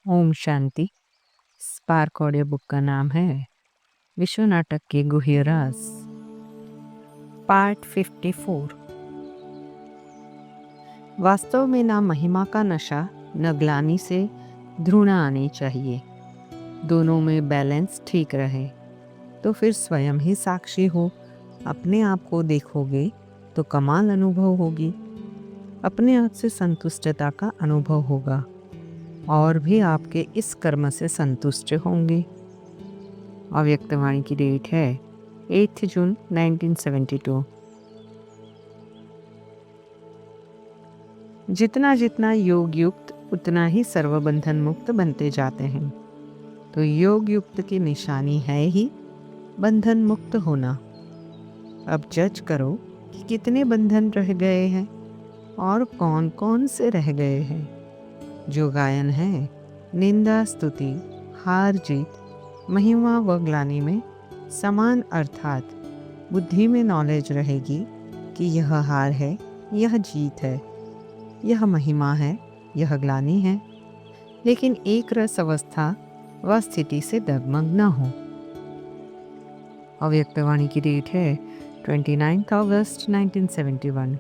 Om Shanti. Spark audio book का नाम है विश्व नाटक के गुह्य राज, पार्ट 54। वास्तव में ना महिमा का नशा न ग्लानि से ध्रुणा आनी चाहिए। दोनों में बैलेंस ठीक रहे तो फिर स्वयं ही साक्षी हो। अपने आप को देखोगे तो कमाल अनुभव होगी। अपने आप से संतुष्टता का अनुभव होगा और भी आपके इस कर्म से संतुष्ट होंगे। अव्यक्तवाणी की डेट है 8 जून 1972। जितना जितना योग युक्त उतना ही सर्वबंधन मुक्त बनते जाते हैं। तो योग युक्त की निशानी है ही बंधन मुक्त होना। अब जज करो कि कितने बंधन रह गए हैं और कौन कौन से रह गए हैं। जो गायन है, निंदा स्तुति, हार जीत, महिमा व ग्लानि में समान, अर्थात बुद्धि में नॉलेज रहेगी कि यह हार है, यह जीत है, यह महिमा है, यह ग्लानि है, लेकिन एक रस अवस्था व स्थिति से डगमग न हो। अव्यक्तवाणी की डेट है 29 अगस्त 1971।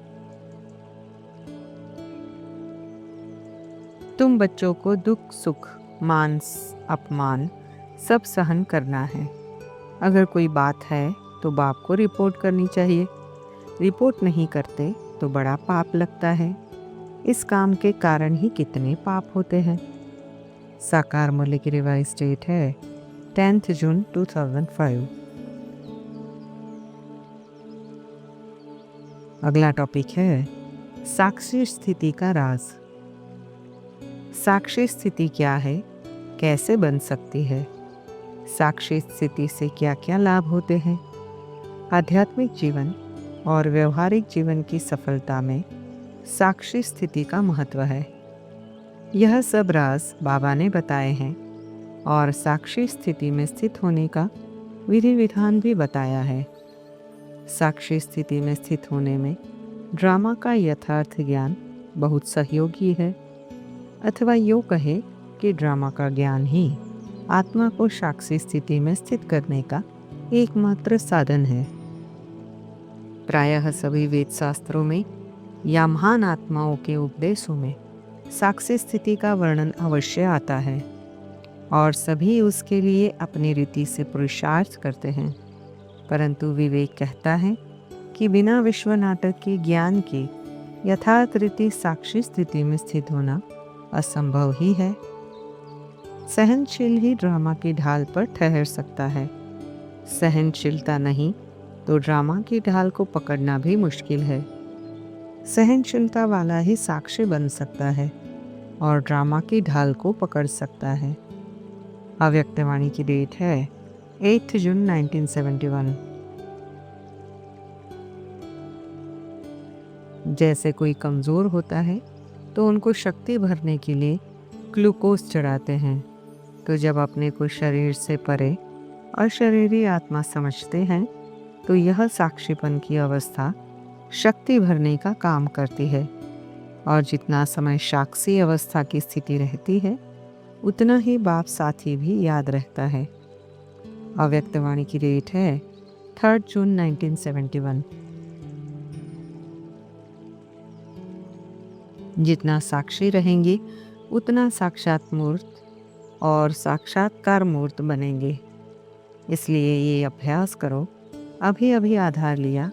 तुम बच्चों को दुख सुख मान अपमान सब सहन करना है। अगर कोई बात है तो बाप को रिपोर्ट करनी चाहिए। रिपोर्ट नहीं करते तो बड़ा पाप लगता है। इस काम के कारण ही कितने पाप होते हैं। साकार मूल्य की रिवाइज डेट है 10 जून 2005। अगला टॉपिक है साक्षी स्थिति का राज। साक्षी स्थिति क्या है, कैसे बन सकती है, साक्षी स्थिति से क्या क्या लाभ होते हैं। आध्यात्मिक जीवन और व्यवहारिक जीवन की सफलता में साक्षी स्थिति का महत्व है। यह सब राज बाबा ने बताए हैं और साक्षी स्थिति में स्थित होने का विधि विधान भी बताया है। साक्षी स्थिति में स्थित होने में ड्रामा का यथार्थ ज्ञान बहुत सहयोगी है, अथवा यूँ कहे कि ड्रामा का ज्ञान ही आत्मा को साक्षी स्थिति में स्थित करने का एकमात्र साधन है। प्रायः सभी वेद शास्त्रों में या महान आत्माओं के उपदेशों में साक्षी स्थिति का वर्णन अवश्य आता है और सभी उसके लिए अपनी रीति से पुरुषार्थ करते हैं। परंतु विवेक कहता है कि बिना विश्व नाटक के ज्ञान के यथार्थ रीति साक्षी स्थिति में स्थित होना असंभव ही है। सहनशील ही ड्रामा की ढाल पर ठहर सकता है। सहनशीलता नहीं तो ड्रामा की ढाल को पकड़ना भी मुश्किल है। सहनशीलता वाला ही साक्षी बन सकता है और ड्रामा की ढाल को पकड़ सकता है। अव्यक्तवाणी की डेट है 8 जून 1971। जैसे कोई कमज़ोर होता है तो उनको शक्ति भरने के लिए ग्लूकोज चढ़ाते हैं। तो जब अपने को शरीर से परे अशरीरी आत्मा समझते हैं तो यह साक्षीपन की अवस्था शक्ति भरने का काम करती है। और जितना समय साक्षी अवस्था की स्थिति रहती है उतना ही बाप साथी भी याद रहता है। अव्यक्तवाणी की डेट है 3 जून 1971। जितना साक्षी रहेंगे उतना साक्षात मूर्त और साक्षात्कार मूर्त बनेंगे। इसलिए ये अभ्यास करो। अभी अभी आधार लिया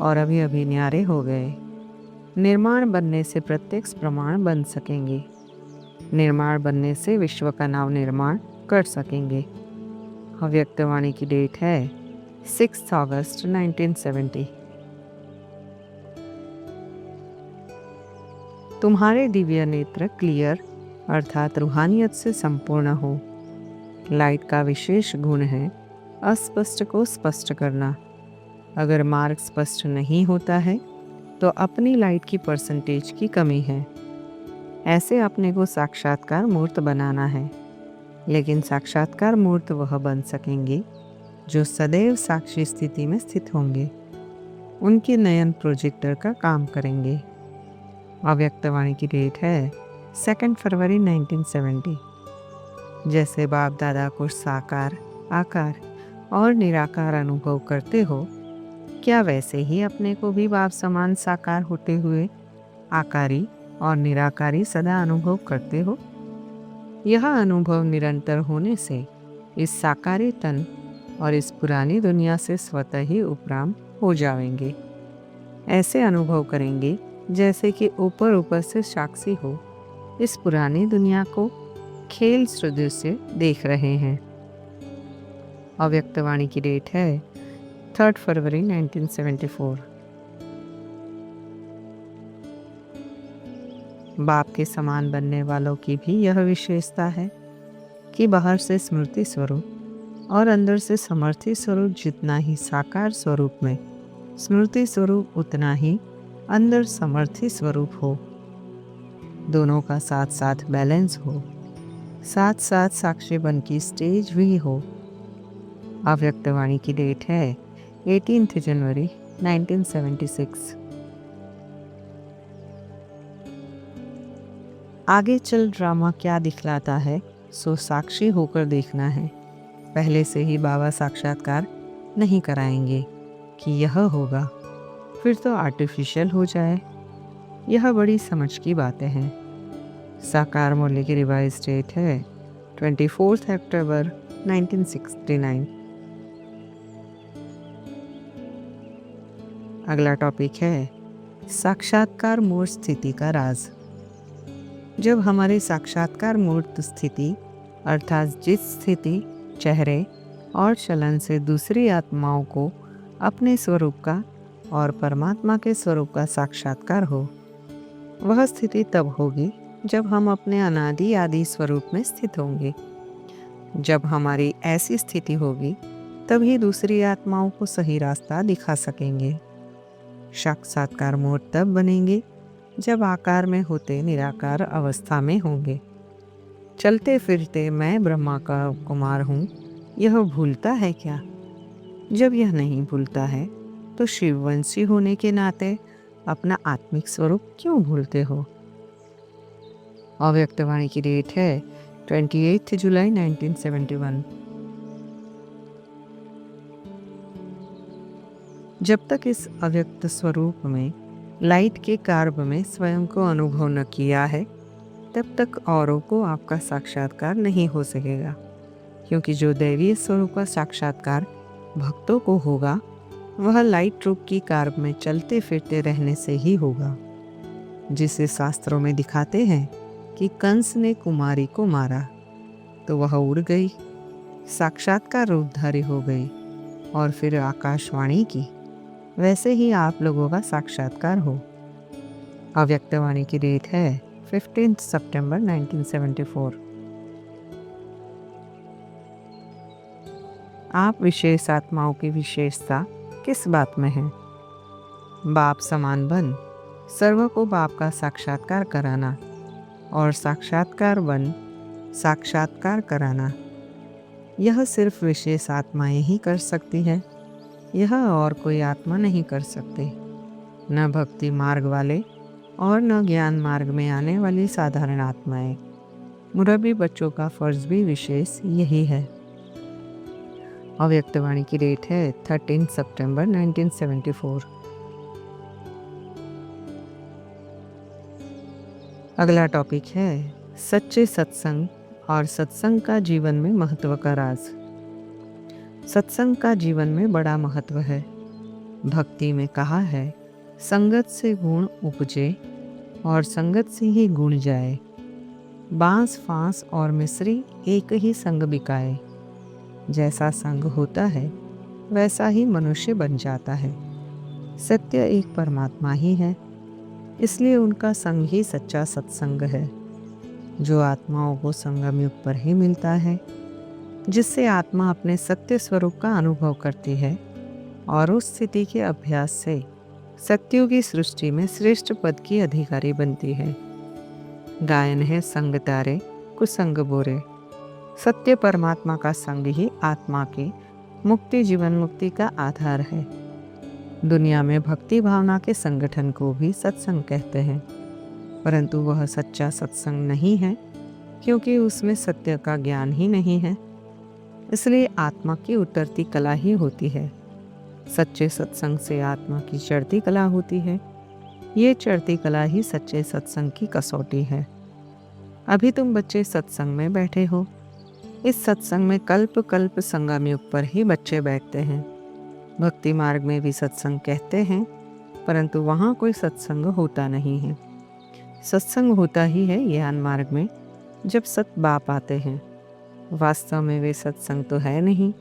और अभी अभी न्यारे हो गए। निर्माण बनने से प्रत्यक्ष प्रमाण बन सकेंगे। निर्माण बनने से विश्व का नाम निर्माण कर सकेंगे। अव्यक्तवाणी की डेट है 6 अगस्त 1970। तुम्हारे दिव्य नेत्र क्लियर अर्थात रूहानियत से संपूर्ण हो। लाइट का विशेष गुण है अस्पष्ट को स्पष्ट करना। अगर मार्ग स्पष्ट नहीं होता है तो अपनी लाइट की परसेंटेज की कमी है। ऐसे अपने को साक्षात्कार मूर्त बनाना है। लेकिन साक्षात्कार मूर्त वह बन सकेंगे जो सदैव साक्षी स्थिति में स्थित होंगे। उनके नयन प्रोजेक्टर का काम करेंगे। अव्यक्तवाणी की डेट है 2 फरवरी 1970। जैसे बाप दादा को साकार, आकार और निराकार अनुभव करते हो, क्या वैसे ही अपने को भी बाप समान साकार होते हुए आकारी और निराकारी सदा अनुभव करते हो? यह अनुभव निरंतर होने से इस साकारी तन और इस पुरानी दुनिया से स्वतः ही उपराम हो जाएंगे। ऐसे अनुभव करेंगे जैसे कि ऊपर ऊपर से साक्षी हो इस पुरानी दुनिया को खेल सदृश से देख रहे हैं। अव्यक्तवाणी की डेट है 3 फरवरी 1974। बाप के समान बनने वालों की भी यह विशेषता है कि बाहर से स्मृति स्वरूप और अंदर से समर्थी स्वरूप जितना ही साकार स्वरूप में स्मृति स्वरूप उतना ही अंदर समर्थी स्वरूप हो। दोनों का साथ साथ बैलेंस हो, साथ साथ साक्षी बन की स्टेज भी हो। अव्यक्तवाणी की डेट है 18 जनवरी 1976। आगे चल ड्रामा क्या दिखलाता है सो साक्षी होकर देखना है। पहले से ही बाबा साक्षात्कार नहीं कराएंगे कि यह होगा, फिर तो आर्टिफिशियल हो जाए। यह बड़ी समझ की बातें हैं। साकार मूल्य की रिवाइज डेट है 24 अक्टूबर 1969। अगला टॉपिक है साक्षात्कार मूर्त स्थिति का राज। जब हमारी साक्षात्कार मूर्त स्थिति अर्थात जिस स्थिति, चेहरे और चलन से दूसरी आत्माओं को अपने स्वरूप का और परमात्मा के स्वरूप का साक्षात्कार हो, वह स्थिति तब होगी जब हम अपने अनादि आदि स्वरूप में स्थित होंगे। जब हमारी ऐसी स्थिति होगी तभी दूसरी आत्माओं को सही रास्ता दिखा सकेंगे। साक्षात्कार मूर्त तब बनेंगे जब आकार में होते निराकार अवस्था में होंगे। चलते फिरते मैं ब्रह्मा का कुमार हूँ, यह भूलता है क्या? जब यह नहीं भूलता है तो शिववंशी होने के नाते अपना आत्मिक स्वरूप क्यों भूलते हो? अव्यक्तवाणी की डेट है 28 जुलाई 1971। जब तक इस अव्यक्त स्वरूप में लाइट के कार्ब में स्वयं को अनुभव न किया है, तब तक औरों को आपका साक्षात्कार नहीं हो सकेगा, क्योंकि जो दैवीय स्वरूप का साक्षात्कार भक्तों को होगा वह लाइट रूप की कार्ब में चलते फिरते रहने से ही होगा, जिसे शास्त्रों में दिखाते हैं कि कंस ने कुमारी को मारा तो वह उड़ गई, साक्षात्कार रूपधारी हो गई और फिर आकाशवाणी की। वैसे ही आप लोगों का साक्षात्कार हो। अव्यक्तवाणी की डेट है 15 सितंबर 1974। आप विशेष आत्माओं की विशेषता किस बात में है? बाप समान बन सर्व को बाप का साक्षात्कार कराना और साक्षात्कार बन साक्षात्कार कराना, यह सिर्फ विशेष आत्माएं ही कर सकती है। यह और कोई आत्मा नहीं कर सकते। न भक्ति मार्ग वाले और न ज्ञान मार्ग में आने वाली साधारण आत्माएं। मुरब्बी बच्चों का फर्ज भी विशेष यही है। अव्यक्तवाणी की डेट है 13 सितंबर 1974। अगला टॉपिक है सच्चे सत्संग और सत्संग का जीवन में महत्व का राज। सत्संग का जीवन में बड़ा महत्व है। भक्ति में कहा है, संगत से गुण उपजे और संगत से ही गुण जाए। बांस फांस और मिश्री एक ही संग बिकाए। जैसा संग होता है वैसा ही मनुष्य बन जाता है। सत्य एक परमात्मा ही है, इसलिए उनका संग ही सच्चा सत्संग है, जो आत्माओं को संगम युग पर ही मिलता है, जिससे आत्मा अपने सत्य स्वरूप का अनुभव करती है और उस स्थिति के अभ्यास से सत्यों की सृष्टि में श्रेष्ठ पद की अधिकारी बनती है। गायन है संग तारे कुसंग बोरे। सत्य परमात्मा का संग ही आत्मा के मुक्ति जीवन मुक्ति का आधार है। दुनिया में भक्ति भावना के संगठन को भी सत्संग कहते हैं, परंतु वह सच्चा सत्संग नहीं है, क्योंकि उसमें सत्य का ज्ञान ही नहीं है। इसलिए आत्मा की उतरती कला ही होती है। सच्चे सत्संग से आत्मा की चढ़ती कला होती है। ये चढ़ती कला ही सच्चे सत्संग की कसौटी है। अभी तुम बच्चे सत्संग में बैठे हो। इस सत्संग में कल्प कल्प संगम युग पर ही बच्चे बैठते हैं। भक्ति मार्ग में भी सत्संग कहते हैं, परंतु वहाँ कोई सत्संग होता नहीं है। सत्संग होता ही है ज्ञान मार्ग में, जब सत बाप आते हैं। वास्तव में वे सत्संग तो है नहीं।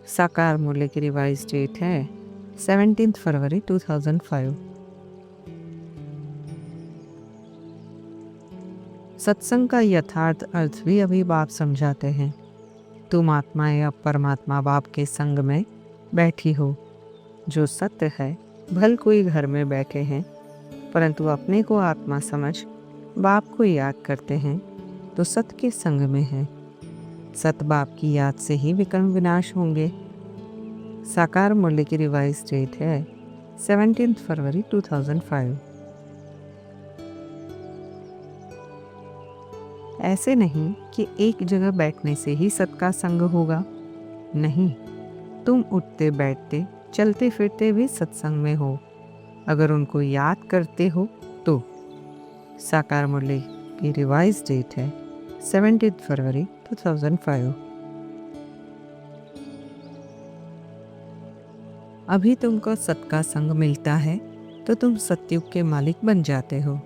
साकार मूल्य की रिवाइज डेट है 17 फरवरी 2005। सत्संग का यथार्थ अर्थ भी अभी बाप समझाते हैं। तुम आत्मा या परमात्मा बाप के संग में बैठी हो। जो सत्य है, भल कोई घर में बैठे हैं, परंतु अपने को आत्मा समझ बाप को याद करते हैं तो सत्य के संग में है। सत बाप की याद से ही विकर्म विनाश होंगे। साकार मूल्य की रिवाइज डेट है 17 फरवरी 2005। ऐसे नहीं कि एक जगह बैठने से ही सत का संग होगा। नहीं, तुम उठते बैठते चलते फिरते भी सत्संग में हो, अगर उनको याद करते हो तो। साकार मूल्य की रिवाइज डेट है 17 फरवरी 2005। अभी तुमको सत का संग मिलता है तो तुम सतयुग के मालिक बन जाते हो।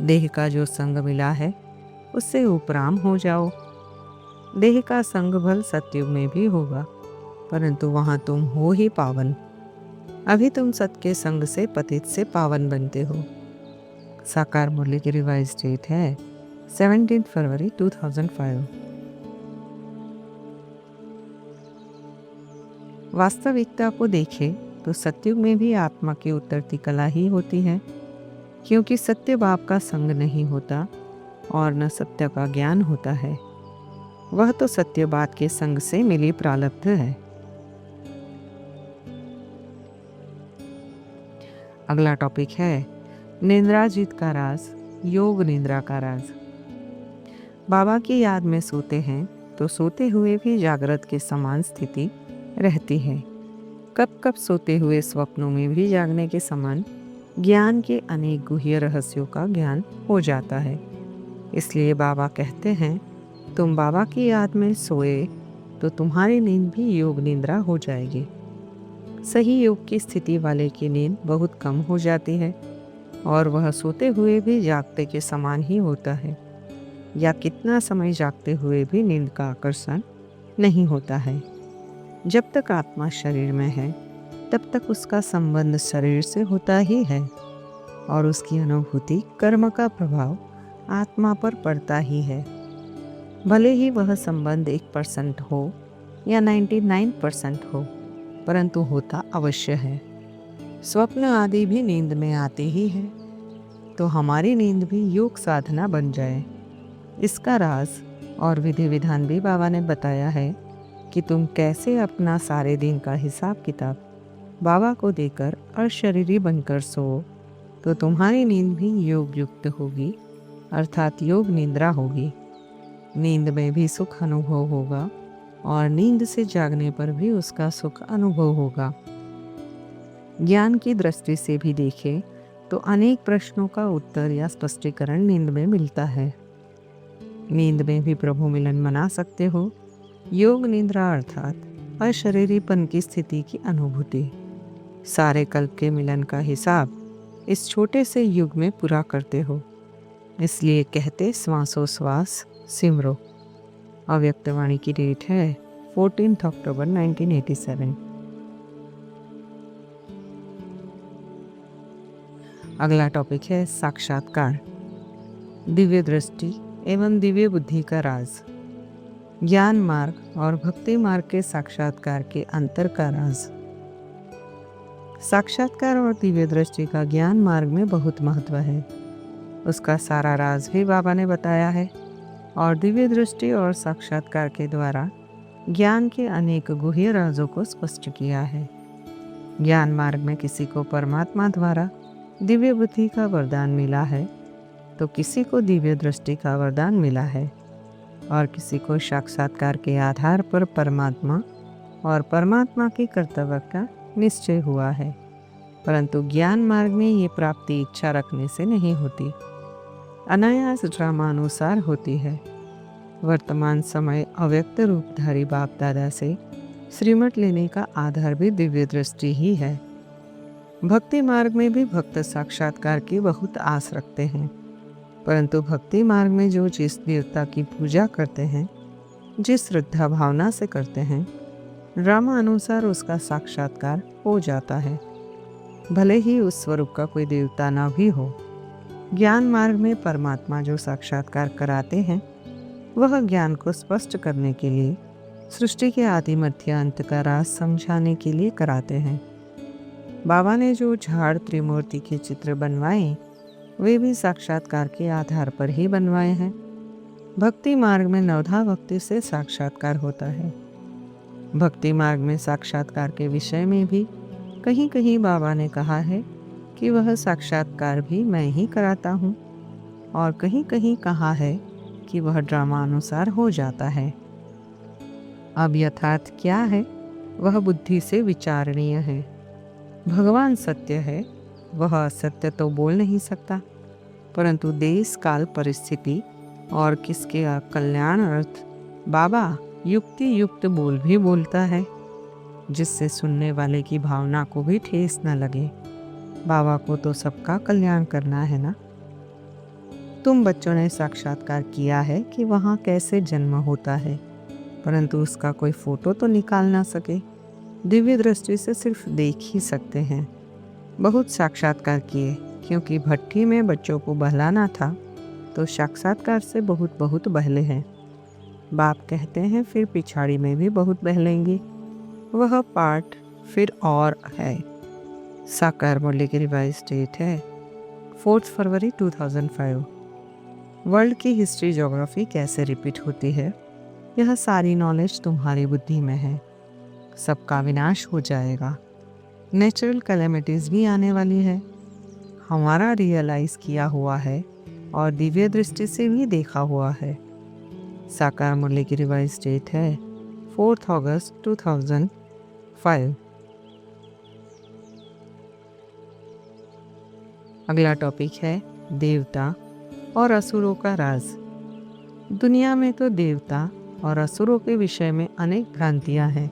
देह का जो संग मिला है उससे उपराम हो जाओ। देह का संग भल सतयुग में भी होगा, परंतु वहाँ तुम हो ही पावन। अभी तुम सत के संग से पतित से पावन बनते हो। साकार मूल्य की रिवाइज डेट है 17 फरवरी 2005। वास्तविकता को देखें तो सतयुग में भी आत्मा की उतरती कला ही होती है, क्योंकि सत्य बाप का संग नहीं होता और न सत्य का ज्ञान होता है। वह तो सत्य बात के संग से मिली प्रारब्ध है। अगला टॉपिक है निद्राजीत का राज, योग निद्रा का राज। बाबा की याद में सोते हैं तो सोते हुए भी जागृत के समान स्थिति रहती है। कब कब सोते हुए स्वप्नों में भी जागने के समान ज्ञान के अनेक गुह्य रहस्यों का ज्ञान हो जाता है। इसलिए बाबा कहते हैं, तुम बाबा की याद में सोए तो तुम्हारी नींद भी योग निद्रा हो जाएगी। सही योग की स्थिति वाले की नींद बहुत कम हो जाती है और वह सोते हुए भी जागते के समान ही होता है, या कितना समय जागते हुए भी नींद का आकर्षण नहीं होता है। जब तक आत्मा शरीर में है तब तक उसका संबंध शरीर से होता ही है और उसकी अनुभूति कर्म का प्रभाव आत्मा पर पड़ता ही है। भले ही वह संबंध 1% हो या 99% हो, परंतु होता अवश्य है। स्वप्न आदि भी नींद में आते ही है, तो हमारी नींद भी योग साधना बन जाए। इसका राज और विधि विधान भी बाबा ने बताया है कि तुम कैसे अपना सारे दिन का हिसाब किताब बाबा को देकर अशरीरी बनकर सो, तो तुम्हारी नींद भी योग युक्त होगी, अर्थात योग निद्रा होगी। नींद में भी सुख अनुभव होगा और नींद से जागने पर भी उसका सुख अनुभव होगा। ज्ञान की दृष्टि से भी देखें तो अनेक प्रश्नों का उत्तर या स्पष्टीकरण नींद में मिलता है। नींद में भी प्रभु मिलन मना सकते हो। योग निद्रा अर्थात अशरीरीपन की स्थिति की अनुभूति। सारे कल्प के मिलन का हिसाब इस छोटे से युग में पूरा करते हो, इसलिए कहते श्वासोश्वास सिमरो। अव्यक्तवाणी की डेट है 14 अक्टूबर 1987। अगला टॉपिक है साक्षात्कार, दिव्य दृष्टि एवं दिव्य बुद्धि का राज। ज्ञान मार्ग और भक्ति मार्ग के साक्षात्कार के अंतर का राज। साक्षात्कार और दिव्य दृष्टि का ज्ञान मार्ग में बहुत महत्व है। उसका सारा राज भी बाबा ने बताया है और दिव्य दृष्टि और साक्षात्कार के द्वारा ज्ञान के अनेक गुह्य राजों को स्पष्ट किया है। ज्ञान मार्ग में किसी को परमात्मा द्वारा दिव्य बुद्धि का वरदान मिला है तो किसी को दिव्य दृष्टि का वरदान मिला है। और किसी को साक्षात्कार के आधार पर परमात्मा और परमात्मा के कर्तव्य का निश्चय हुआ है। परंतु ज्ञान मार्ग में ये प्राप्ति इच्छा रखने से नहीं होती, अनायास ड्रामानुसार होती है। वर्तमान समय अव्यक्त रूपधारी बाप दादा से श्रीमत लेने का आधार भी दिव्य दृष्टि ही है। भक्ति मार्ग में भी भक्त साक्षात्कार की बहुत आस रखते हैं, परंतु भक्ति मार्ग में जो जिस देवता की पूजा करते हैं, जिस श्रद्धा भावना से करते हैं, ड्रामा अनुसार उसका साक्षात्कार हो जाता है, भले ही उस स्वरूप का कोई देवता न भी हो। ज्ञान मार्ग में परमात्मा जो साक्षात्कार कराते हैं, वह ज्ञान को स्पष्ट करने के लिए, सृष्टि के आदि मध्य अंत का राज समझाने के लिए कराते हैं। बाबा ने जो झाड़ त्रिमूर्ति के चित्र बनवाए, वे भी साक्षात्कार के आधार पर ही बनवाए हैं। भक्ति मार्ग में नवधा भक्ति से साक्षात्कार होता है। भक्ति मार्ग में साक्षात्कार के विषय में भी कहीं कहीं बाबा ने कहा है कि वह साक्षात्कार भी मैं ही कराता हूँ, और कहीं कहीं कहा है कि वह ड्रामा अनुसार हो जाता है। अब यथार्थ क्या है, वह बुद्धि से विचारणीय है। भगवान सत्य है, वह असत्य तो बोल नहीं सकता, परंतु देश काल परिस्थिति और किसके कल्याण अर्थ बाबा युक्ति युक्त बोल भी बोलता है, जिससे सुनने वाले की भावना को भी ठेस न लगे। बाबा को तो सबका कल्याण करना है ना। तुम बच्चों ने साक्षात्कार किया है कि वहाँ कैसे जन्म होता है, परंतु उसका कोई फोटो तो निकाल ना सके, दिव्य दृष्टि से सिर्फ देख ही सकते हैं। बहुत साक्षात्कार किए, क्योंकि भट्ठी में बच्चों को बहलाना था, तो साक्षात्कार से बहुत बहुत बहले हैं। बाप कहते हैं फिर पिछाड़ी में भी बहुत बहलेंगे, वह पार्ट फिर और है। साकार मुरली की रिवाइज डेट है 4 फरवरी 2005। वर्ल्ड की हिस्ट्री ज्योग्राफी कैसे रिपीट होती है, यह सारी नॉलेज तुम्हारी बुद्धि में है। सबका विनाश हो जाएगा, नेचुरल कैलेमिटीज भी आने वाली है, हमारा रियलाइज किया हुआ है और दिव्य दृष्टि से भी देखा हुआ है। साकार मुरली की रिवाइज डेट है 4 अगस्त 2005। अगला टॉपिक है देवता और असुरों का राज। दुनिया में तो देवता और असुरों के विषय में अनेक भ्रांतियां हैं।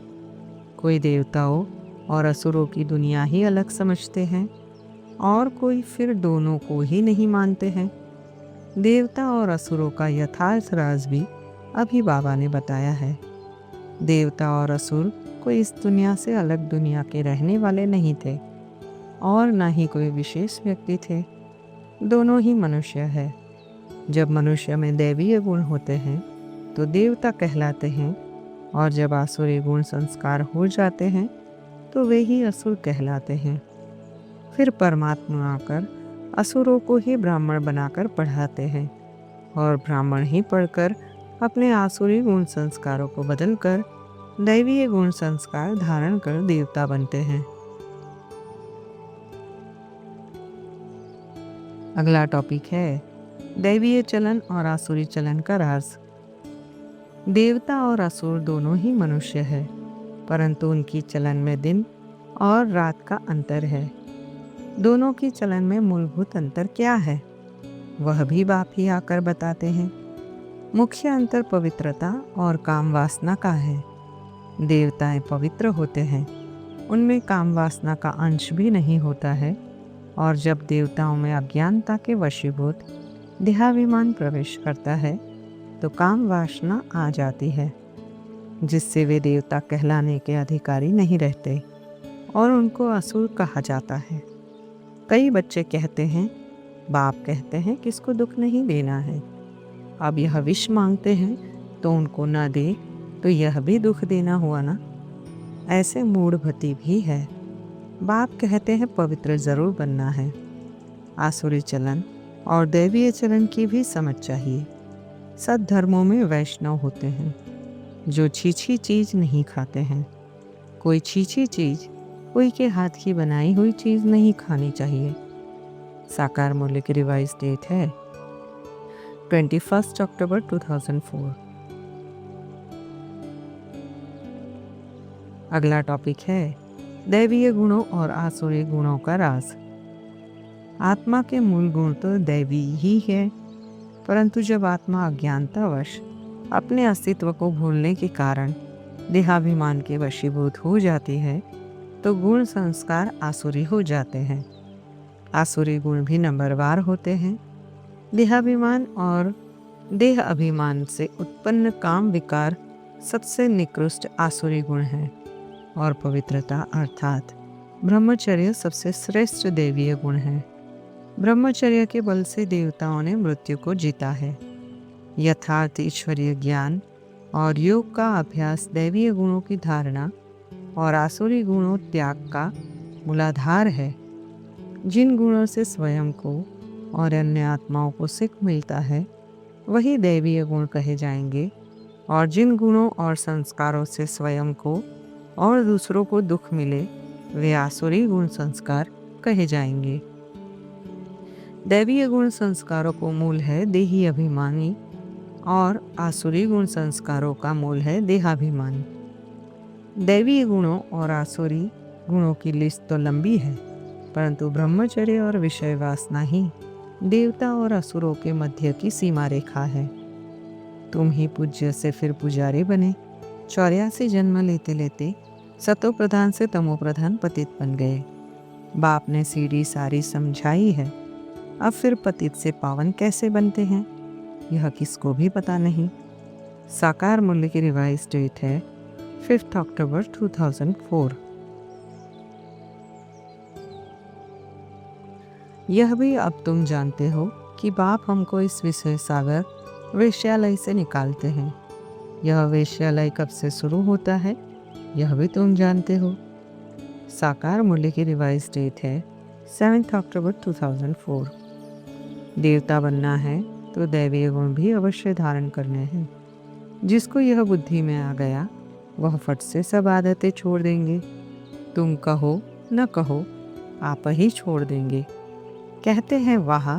कोई देवताओं और असुरों की दुनिया ही अलग समझते हैं, और कोई फिर दोनों को ही नहीं मानते हैं। देवता और असुरों का यथार्थ राज भी अभी बाबा ने बताया है। देवता और असुर कोई इस दुनिया से अलग दुनिया के रहने वाले नहीं थे, और न ही कोई विशेष व्यक्ति थे। दोनों ही मनुष्य है। जब मनुष्य में दैवीय गुण होते हैं तो देवता कहलाते हैं, और जब आसुरी गुण संस्कार हो जाते हैं तो वे ही असुर कहलाते हैं। फिर परमात्मा आकर असुरों को ही ब्राह्मण बनाकर पढ़ाते हैं, और ब्राह्मण ही पढ़कर अपने आसुरी गुण संस्कारों को बदलकर दैवीय गुण संस्कार धारण कर देवता बनते हैं। अगला टॉपिक है दैवीय चलन और आसुरी चलन का राज। देवता और असुर दोनों ही मनुष्य है, परंतु उनकी चलन में दिन और रात का अंतर है। दोनों की चलन में मूलभूत अंतर क्या है, वह भी बाप ही आकर बताते हैं। मुख्य अंतर पवित्रता और काम वासना का है। देवताएं पवित्र होते हैं, उनमें काम वासना का अंश भी नहीं होता है, और जब देवताओं में अज्ञानता के वशीभूत देहाभिमान प्रवेश करता है तो काम वासना आ जाती है, जिससे वे देवता कहलाने के अधिकारी नहीं रहते और उनको असुर कहा जाता है। कई बच्चे कहते हैं, बाप कहते हैं किसको दुख नहीं देना है। अब यह विष मांगते हैं तो उनको न दे तो यह भी दुख देना हुआ ना। ऐसे मूढ़भती भी है। बाप कहते हैं पवित्र जरूर बनना है। आसुरी चलन और दैवीय चलन की भी समझ चाहिए। सब धर्मों में वैष्णव होते हैं जो छीछी चीज नहीं खाते हैं। कोई छीछी चीज, कोई के हाथ की बनाई हुई चीज नहीं खानी चाहिए। साकार मुरली की रिवाइज डेट है 21 अक्टूबर 2004। अगला टॉपिक है दैवीय गुणों और आसुरी गुणों का राज। आत्मा के मूल गुण तो दैवी ही है, परंतु जब आत्मा अज्ञानतावश अपने अस्तित्व को भूलने के कारण देहाभिमान के वशीभूत हो जाती है तो गुण संस्कार आसुरी हो जाते हैं। आसुरी गुण भी नंबरवार होते हैं। देहाभिमान और देह अभिमान से उत्पन्न काम विकार सबसे निकृष्ट आसुरी गुण है और पवित्रता अर्थात ब्रह्मचर्य सबसे श्रेष्ठ दैवीय गुण है। ब्रह्मचर्य के बल से देवताओं ने मृत्यु को जीता है। यथार्थ ईश्वरीय ज्ञान और योग का अभ्यास दैवीय गुणों की धारणा और आसुरी गुणों त्याग का मूलाधार है। जिन गुणों से स्वयं को और अन्य आत्माओं को सुख मिलता है वही दैवीय गुण कहे जाएंगे, और जिन गुणों और संस्कारों से स्वयं को और दूसरों को दुख मिले वे आसुरी गुण संस्कार कहे जाएंगे। दैवीय गुण संस्कारों को मूल है देही अभिमानी और आसुरी गुण संस्कारों का मूल है देहाभिमानी। दैवीय गुणों और आसुरी गुणों की लिस्ट तो लंबी है, परंतु ब्रह्मचर्य और विषय वासना ही देवता और असुरों के मध्य की सीमा रेखा है। तुम ही पूज्य से फिर पुजारी बने, 84 जन्म लेते लेते सतो प्रधान से तमो प्रधान पतित बन गए। बाप ने सीढ़ी सारी समझाई है, अब फिर पतित से पावन कैसे बनते हैं यह किसको भी पता नहीं। साकार मूल्य की रिवाइज डेट है 5 अक्टूबर 2004। यह भी अब तुम जानते हो कि बाप हमको इस विषय सागर वेश्यालय से निकालते हैं। यह वेश्यालय कब से शुरू होता है यह भी तुम जानते हो। साकार मूल्य की रिवाइज डेट है 7 अक्टूबर 2004। देवता बनना है तो दैवीय गुण भी अवश्य धारण करने हैं। जिसको यह बुद्धि में आ गया वह फट से सब आदतें छोड़ देंगे। तुम कहो न कहो आप ही छोड़ देंगे। कहते हैं वाह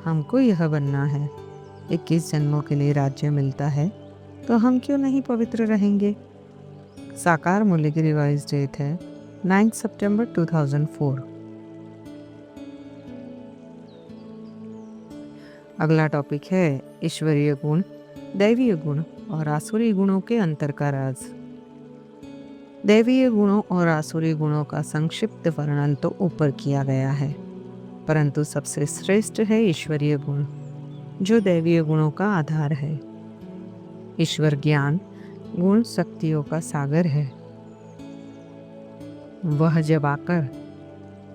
हमको यह बनना है, 21 जन्मों के लिए राज्य मिलता है तो हम क्यों नहीं पवित्र रहेंगे। साकार मूल्य की रिवाइज डेट है 9 सितंबर 2004। अगला टॉपिक है ईश्वरीय गुण, दैवीय गुण और आसुरी गुणों के अंतर का राज। दैवीय गुणों और आसुरी गुणों का संक्षिप्त वर्णन तो ऊपर किया गया है, परंतु सबसे श्रेष्ठ है ईश्वरीय गुण जो दैवीय गुणों का आधार है। ईश्वर ज्ञान गुण शक्तियों का सागर है। वह जब आकर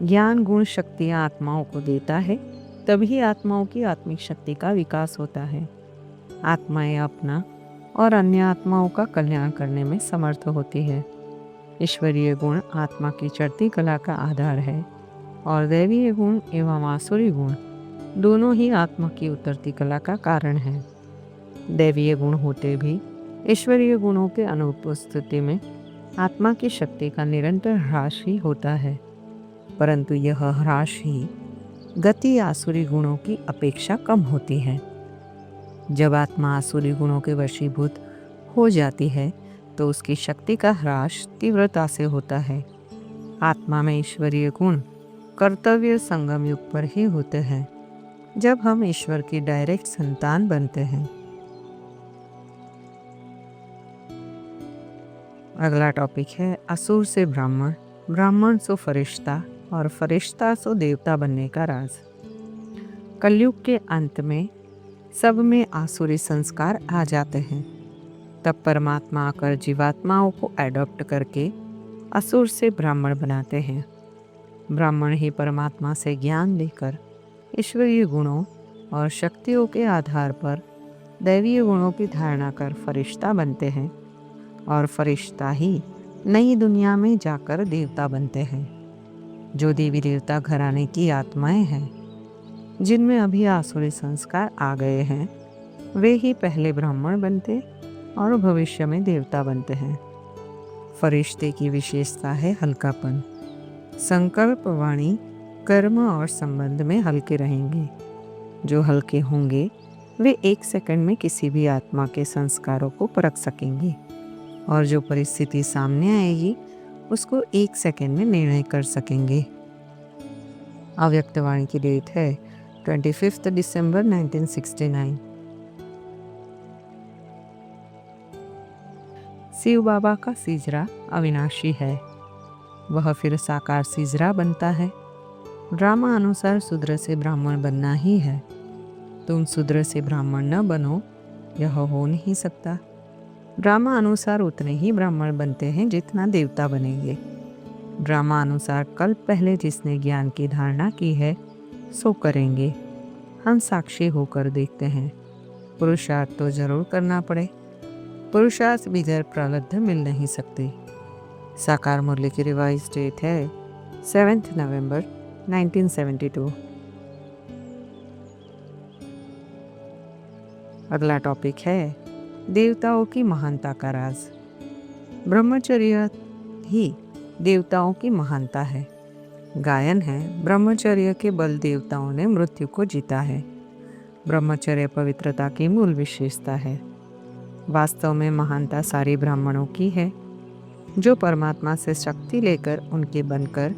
ज्ञान गुण शक्तियां आत्माओं को देता है तभी आत्माओं की आत्मिक शक्ति का विकास होता है। आत्माएं अपना और अन्य आत्माओं का कल्याण करने में समर्थ होती है। ईश्वरीय गुण आत्मा की चढ़ती कला का आधार है और दैवीय गुण एवं आसुरी गुण दोनों ही आत्मा की उतरती कला का कारण है। दैवीय गुण होते भी ईश्वरीय गुणों के अनुपस्थिति में आत्मा की शक्ति का निरंतर ह्रास ही होता है, परंतु यह ह्रास ही गति आसुरी गुणों की अपेक्षा कम होती है। जब आत्मा आसुरी गुणों के वशीभूत हो जाती है तो उसकी शक्ति का ह्रास तीव्रता से होता है। आत्मा में ईश्वरीय गुण कर्तव्य संगम युग पर ही होते हैं जब हम ईश्वर की डायरेक्ट संतान बनते हैं। अगला टॉपिक है असुर से ब्राह्मण, ब्राह्मण से फरिश्ता और फरिश्ता से देवता बनने का राज। कलयुग के अंत में सब में आसुरी संस्कार आ जाते हैं। तब परमात्मा आकर जीवात्माओं को एडॉप्ट करके असुर से ब्राह्मण बनाते हैं। ब्राह्मण ही परमात्मा से ज्ञान लेकर ईश्वरीय गुणों और शक्तियों के आधार पर दैवीय गुणों की धारणा कर फरिश्ता बनते हैं और फरिश्ता ही नई दुनिया में जाकर देवता बनते हैं। जो देवी देवता घराने की आत्माएं हैं जिनमें अभी आसुरी संस्कार आ गए हैं वे ही पहले ब्राह्मण बनते और भविष्य में देवता बनते हैं। फरिश्ते की विशेषता है हल्कापन। संकल्प वाणी कर्म और संबंध में हल्के रहेंगे। जो हल्के होंगे वे 1 सेकंड में किसी भी आत्मा के संस्कारों को परख सकेंगे और जो परिस्थिति सामने आएगी उसको 1 सेकंड में निर्णय कर सकेंगे। अव्यक्तवाणी की डेट है 25 दिसंबर 1969। शिव बाबा का सीजरा अविनाशी है, वह फिर साकार सीजरा बनता है। ड्रामा अनुसार शूद्र से ब्राह्मण बनना ही है। तुम शूद्र से ब्राह्मण न बनो, यह हो नहीं सकता। ड्रामा अनुसार उतने ही ब्राह्मण बनते हैं जितना देवता बनेंगे। ड्रामा अनुसार कल्प पहले जिसने ज्ञान की धारणा की है सो करेंगे। हम साक्षी होकर देखते हैं। पुरुषार्थ तो जरूर करना पड़े, पुरुषार्थ बिगैर प्रारब्ध मिल नहीं सकते। साकार मुरली की रिवाइज डेट है 7 नवंबर 1972। अगला टॉपिक है देवताओं की महानता का राज। ब्रह्मचर्य ही देवताओं की महानता है। गायन है, ब्रह्मचर्य के बल देवताओं ने मृत्यु को जीता है। ब्रह्मचर्य पवित्रता की मूल विशेषता है। वास्तव में महानता सारी ब्राह्मणों की है, जो परमात्मा से शक्ति लेकर उनके बनकर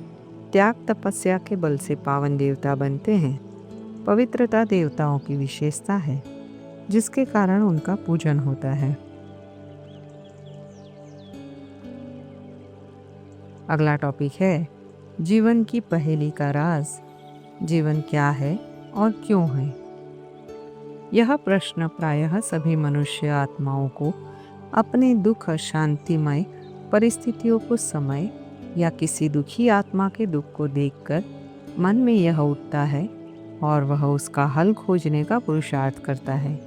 त्याग तपस्या के बल से पावन देवता बनते हैं। पवित्रता देवताओं की विशेषता है, जिसके कारण उनका पूजन होता है। अगला टॉपिक है जीवन की पहेली का राज। जीवन क्या है और क्यों है? यह प्रश्न प्रायः सभी मनुष्य आत्माओं को अपने दुख शांतिमय परिस्थितियों को समय या किसी दुखी आत्मा के दुख को देखकर मन में यह उठता है और वह उसका हल खोजने का पुरुषार्थ करता है,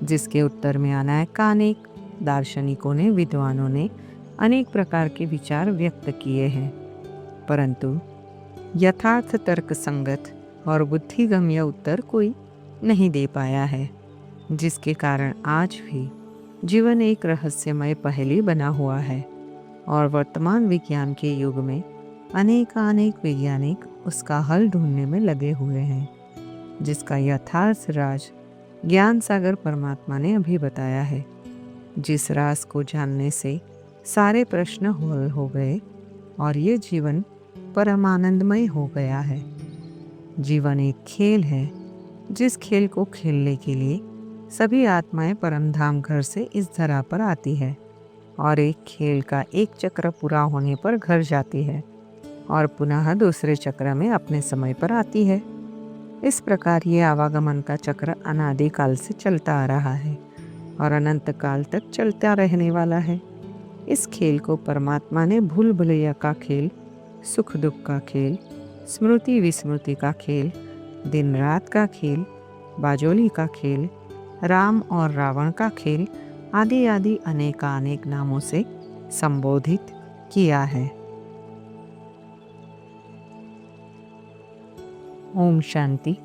जिसके उत्तर में अनेक दार्शनिकों ने, विद्वानों ने अनेक प्रकार के विचार व्यक्त किए हैं, परंतु यथार्थ तर्क संगत और बुद्धिगम्य उत्तर कोई नहीं दे पाया है, जिसके कारण आज भी जीवन एक रहस्यमय पहेली बना हुआ है और वर्तमान विज्ञान के युग में अनेक वैज्ञानिक उसका हल ढूंढने में लगे हुए हैं, जिसका यथार्थ राज ज्ञान सागर परमात्मा ने अभी बताया है। जिस राज को जानने से सारे प्रश्न हल हो गए और ये जीवन परमानंदमय हो गया है। जीवन एक खेल है, जिस खेल को खेलने के लिए सभी आत्माएं परमधाम घर से इस धरा पर आती है और एक खेल का एक चक्र पूरा होने पर घर जाती है और पुनः दूसरे चक्र में अपने समय पर आती है। इस प्रकार ये आवागमन का चक्र अनादि काल से चलता आ रहा है और अनंत काल तक चलता रहने वाला है। इस खेल को परमात्मा ने भूल भुलैया का खेल, सुख दुख का खेल, स्मृति विस्मृति का खेल, दिन रात का खेल, बाजोली का खेल, राम और रावण का खेल आदि अनेक नामों से संबोधित किया है। ओम शांति।